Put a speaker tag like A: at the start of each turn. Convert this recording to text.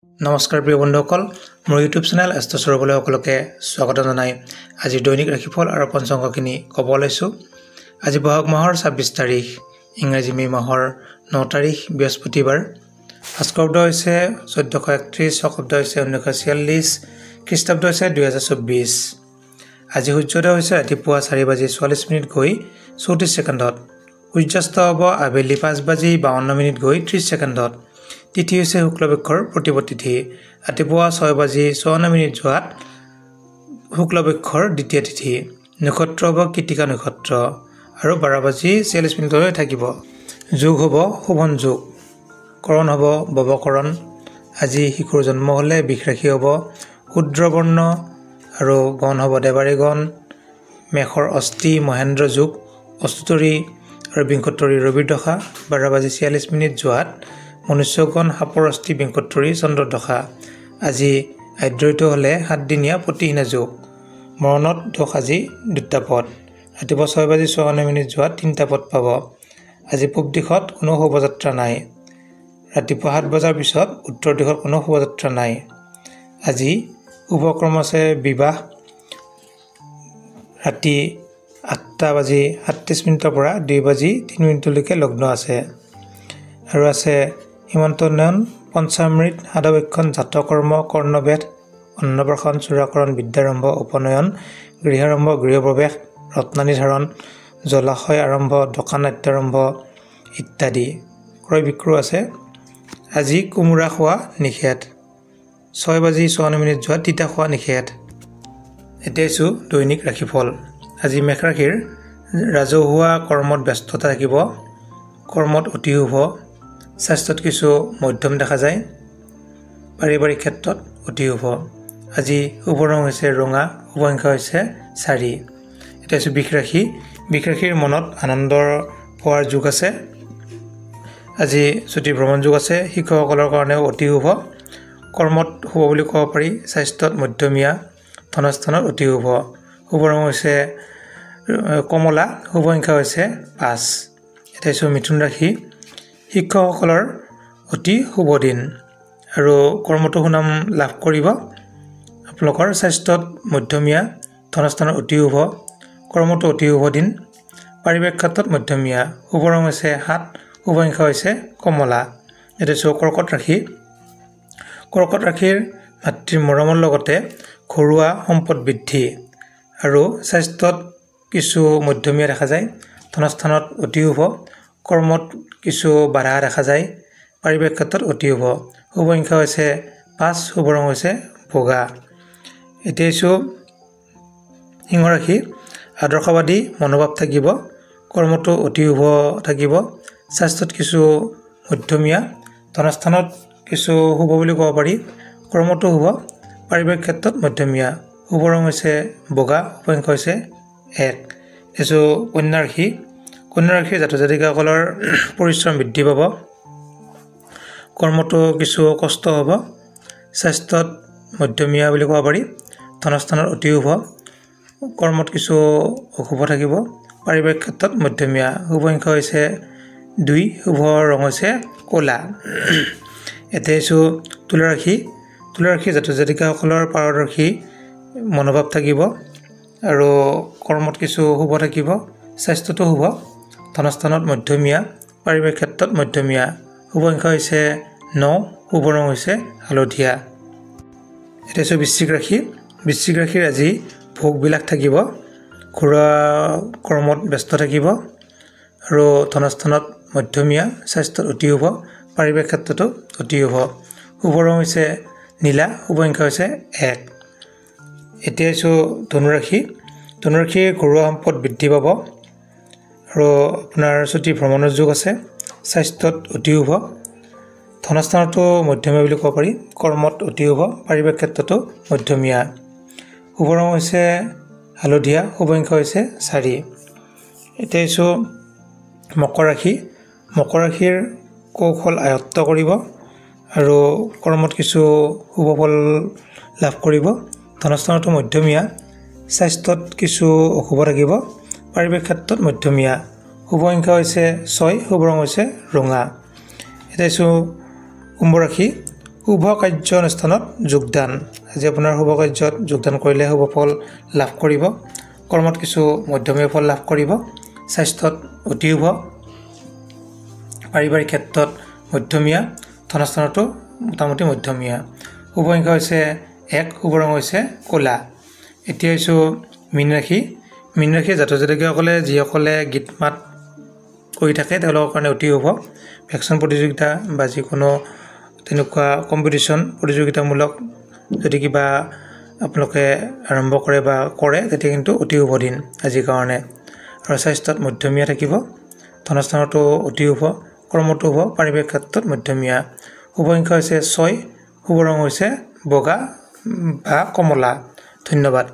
A: নমস্কাৰ প্ৰিয় বন্ধুসকল, মোৰ ইউটিউব চেনেল এষ্ট্ৰ সৰবলৈ সকলোকে স্বাগত জনাই আজি দৈনিক ৰাশিফল আৰু পঞ্চাংগখিনি ক'ব লৈছোঁ। আজি বহাগ মাহৰ 26 তাৰিখ, ইংৰাজী মে' মাহৰ 9 তাৰিখ বৃহস্পতিবাৰ। ভাস্কৰ্য হৈছে 1431, শকাব্দ হৈছে 1946, খ্ৰীষ্টাব্দ হৈছে 2024। আজি সূৰ্যোদয় হৈছে ৰাতিপুৱা 4:44 গৈ 34 ছেকেণ্ডত, সূৰ্যাস্ত হ'ব আবেলি 5:52 গৈ 30 ছেকেণ্ডত। তিথি হৈছে শুক্লপক্ষৰ প্ৰতিপদ তিথি, ৰাতিপুৱা 6:54 যোৱাত শুক্লপক্ষৰ দ্বিতীয় তিথি। নক্ষত্ৰ হ'ব কৃতিকা নক্ষত্ৰ আৰু 12:46 থাকিব। যোগ হ'ব শোভন যোগ, কৰণ হ'ব বৱকৰণ। আজি শিশুৰ জন্ম হ'লে বৃষ ৰাশি হ'ব শূদ্ৰবৰ্ণ আৰু গণ হ'ব দেৱাৰী গণ। মেষৰ অষ্টি মহেন্দ্ৰ যোগ, অষ্টোত্তৰী আৰু বিংশোত্তৰী ৰবিৰ দশা 12:46 যোৱাত মনুষ্যগণ সাপৰ অষ্টি বিংশোত্তৰী চন্দ্ৰৰ দশা। আজি আদ্ৰইত হ'লে 7 দিনীয়া প্ৰতিহীনা যোগ। মৰণত দোষ আজি 2টা পদ, ৰাতিপুৱা 6:54 যোৱাত 3টা পদ পাব। আজি পূব দিশত কোনো শোভাযাত্ৰা নাই, ৰাতিপুৱা 7 বজাৰ পিছত উত্তৰ দিশত কোনো শোভাযাত্ৰা নাই। আজি শুভক্ৰম আছে বিবাহ, ৰাতি 8:37 পৰা 2:03 লগ্ন আছে। আৰু আছে হিমন্ত উন্নয়ন, পঞ্চামৃত, সাধবেক্ষণ, জাতকৰ্ম, কৰ্ণবেদ, অন্নপ্ৰাশন, চূড়াকৰণ, বিদ্যাৰম্ভ, উপনয়ন, গৃহাৰম্ভ, গৃহপ্ৰৱেশ, ৰত্নানিধাৰণ, জলাশয় আৰম্ভ, দোকান নাট্যাৰম্ভ ইত্যাদি। ক্ৰয় বিক্ৰয় আছে। আজি কোমোৰা খোৱা নিষেধ, 6:54 যোৱা তিতা খোৱা নিষেধ। এতিয়া আছোঁ দৈনিক ৰাশিফল। আজি মেষ ৰাশিৰ ৰাজহুৱা কৰ্মত ব্যস্ততা থাকিব, কৰ্মত অতি শুভ, স্বাস্থ্যত কিছু মধ্যম দেখা যায়, পাৰিবাৰিক ক্ষেত্ৰত অতি শুভ। আজি শুভ ৰং হৈছে ৰঙা, শুভ সংখ্যা হৈছে 4। এতিয়া আছোঁ বৃষ ৰাশি। বৃষ ৰাশিৰ মনত আনন্দৰ পোৱাৰ যোগ আছে। আজি ছুটি ভ্ৰমণ যোগ আছে, শিক্ষকসকলৰ কাৰণেও অতি শুভ, কৰ্মত শুভ বুলি ক'ব পাৰি, স্বাস্থ্যত মধ্যমীয়া, ধনস্থানত অতি শুভ। শুভ ৰং হৈছে কমলা, শুভ সংখ্যা হৈছে 5। এতিয়া আছোঁ মিথুন ৰাশি। শিক্ষকসকলৰ অতি শুভ দিন আৰু কৰ্মতো সুনাম লাভ কৰিব। আপোনালোকৰ স্বাস্থ্যত মধ্যমীয়া, ধনস্থানত অতি শুভ, কৰ্মতো অতি শুভ দিন, পাৰিবাৰিক ক্ষেত্ৰত মধ্যমীয়া। শুভ ৰং হৈছে 7, শুভ সংখ্যা হৈছে কমলা। এতিয়া আছোঁ কৰ্কট ৰাশি। কৰ্কট ৰাশিৰ মাতৃৰ মৰমৰ লগতে ঘৰুৱা সম্পদ বৃদ্ধি আৰু স্বাস্থ্যত কিছু মধ্যমীয়া দেখা যায়, ধনস্থানত অতি শুভ, কৰ্মত কিছু বাধা দেখা যায়, পাৰিবাৰিক ক্ষেত্ৰত অতি শুভ। শুভ সংখ্যা হৈছে 5, শুভ ৰং হৈছে বগা। এতিয়া আছোঁ সিংহ ৰাশি। আদৰ্শবাদী মনোভাৱ থাকিব, কৰ্মটো অতি শুভ থাকিব, স্বাস্থ্যত কিছু মধ্যমীয়া, ধনস্থানত কিছু শুভ বুলি ক'ব পাৰি, কৰ্মটো শুভ, পাৰিবাৰিক ক্ষেত্ৰত মধ্যমীয়া। শুভ ৰং হৈছে বগা, শুভ সংখ্যা হৈছে 1। আছোঁ কন্যা ৰাশি। কন্যা ৰাশিৰ জাতক জাতিকাসকলৰ পৰিশ্ৰম বৃদ্ধি পাব, কৰ্মটো কিছু কষ্ট হ'ব, স্বাস্থ্যত মধ্যমীয়া বুলি ক'ব পাৰি, ধনস্থানত অতি শুভ, কৰ্মত কিছু অশুভ থাকিব, পাৰিবাৰিক ক্ষেত্ৰত মধ্যমীয়া। শুভ সংখ্যা হৈছে 2, শুভ ৰং হৈছে ক'লা। এতিয়া আছোঁ তুলা ৰাশি। তুলা ৰাশিৰ জাতক জাতিকাসকলৰ পাৰদৰ্শী মনোভাৱ থাকিব আৰু কৰ্মত কিছু শুভ থাকিব, স্বাস্থ্যটো শুভ, ধনস্থানত মধ্যমীয়া, পাৰিবাৰিক ক্ষেত্ৰত মধ্যমীয়া। শুভ সংখ্যা হৈছে 9, শুভ ৰং হৈছে হালধীয়া। এতিয়া আছোঁ বৃশ্চিক ৰাশি। বৃশ্চিক ৰাশিৰ আজি ভোগবিলাক থাকিব, ঘৰুৱা কৰ্মত ব্যস্ত থাকিব আৰু ধনস্থানত মধ্যমীয়া, স্বাস্থ্যত অতি শুভ, পাৰিবাৰিক ক্ষেত্ৰতো অতি শুভ। শুভ ৰং হৈছে নীলা, শুভ সংখ্যা হৈছে 1। এতিয়া আছোঁ ধনুৰাশি। ধনুৰাশিৰ ঘৰুৱা সম্পদ বৃদ্ধি পাব আৰু আপোনাৰ ছুটি ভ্ৰমণৰ যোগ আছে, স্বাস্থ্যত অতি শুভ, ধনস্থানতো মধ্যমীয়া বুলি ক'ব পাৰি, কৰ্মত অতি শুভ, পাৰিবাৰিক ক্ষেত্ৰতো মধ্যমীয়া। শুভ ৰং হৈছে হালধীয়া, শুভ সংখ্যা হৈছে 4। এতিয়া আছোঁ মকৰ ৰাশি। মকৰ ৰাশিৰ কৌশল আয়ত্ত কৰিব আৰু কৰ্মত কিছু শুভ ফল লাভ কৰিব, ধনস্থানতো মধ্যমীয়া, স্বাস্থ্যত কিছু অশুভ থাকিব, পাৰিবাৰিক ক্ষেত্ৰত মধ্যমীয়া। শুভ সংখ্যা হৈছে 6, শুভ ৰং হৈছে ৰঙা। এতিয়া আছোঁ কুম্ভ ৰাশি। শুভ কাৰ্যানুষ্ঠানত যোগদান আজি আপোনাৰ শুভ কাৰ্যত যোগদান কৰিলে শুভ ফল লাভ কৰিব কৰ্মত কিছু মধ্যমীয়া ফল লাভ কৰিব স্বাস্থ্যত অতি শুভ পাৰিবাৰিক ক্ষেত্ৰত মধ্যমীয়া ধনস্থানতো মোটামুটি মধ্যমীয়া শুভ সংখ্যা হৈছে 1 শুভ ৰং হৈছে ক'লা এতিয়া হৈছে মীন ৰাশি জাতক জাতিকাসকলে যিসকলে গীত মাত কৰি থাকে তেওঁলোকৰ কাৰণে অতি শুভ ভেকচিন প্ৰতিযোগিতা বা যিকোনো তেনেকুৱা কম্পিটিশ্যন প্ৰতিযোগিতামূলক যদি কিবা আপোনালোকে আৰম্ভ কৰে বা কৰে তেতিয়া কিন্তু অতি শুভ দিন আজিৰ কাৰণে আৰু স্বাস্থ্যত মধ্যমীয়া থাকিব ধনস্থানতো অতি শুভ কৰ্মতো শুভ পাৰিবাৰিক ক্ষেত্ৰত মধ্যমীয়া শুভ সংখ্যা হৈছে 6 শুভ ৰং হৈছে বগা বা কমলা ধন্যবাদ